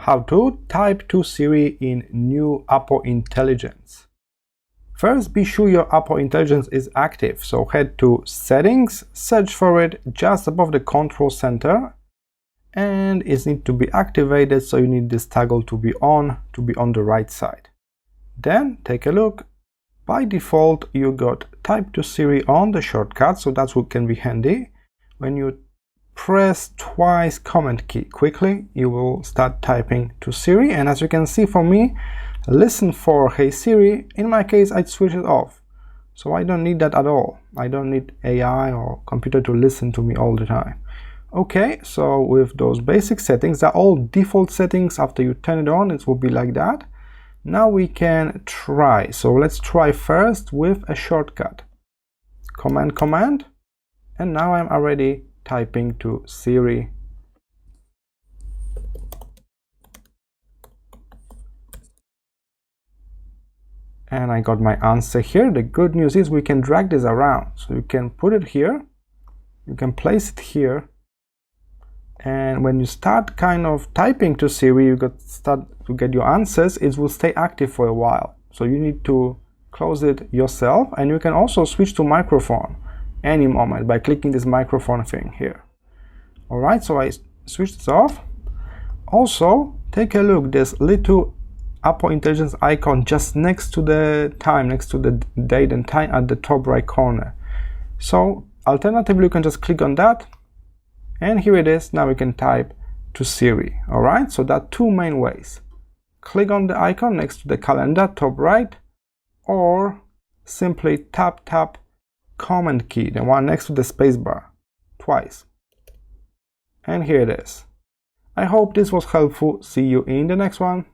How to type to Siri in new Apple Intelligence. First, be sure your Apple Intelligence is active, so head to Settings, search for it just above the Control Center, and it needs to be activated, so you need this toggle to be on the right side. Then take a look. By default, you got Type to Siri on the shortcut, so that's what can be handy. When you press twice Command key quickly, you will start typing to Siri, and as you can see for me, listen for Hey Siri. In my case, I'd switch it off, so I don't need that at all. I don't need AI or computer to listen to me all the time. Okay, so with those basic settings, they're all default settings. After you turn it on, it will be like that. Now we can try. So let's try first with a shortcut. Command, and now I'm already typing to Siri. And I got my answer here. The good news is we can drag this around. So you can put it here, you can place it here, and when you start kind of typing to Siri, you start to get your answers. It will stay active for a while, so you need to close it yourself. And you can also switch to microphone any moment by clicking this microphone thing here. All right, so I switched this off. Also, take a look, this little Apple Intelligence icon just next to the time, next to the date and time at the top right corner. So alternatively, you can just click on that, and here it is. Now we can type to Siri. All right, so there are two main ways. Click on the icon next to the calendar, top right, or simply tap Command key, the one next to the spacebar, twice. And here it is. I hope this was helpful. See you in the next one.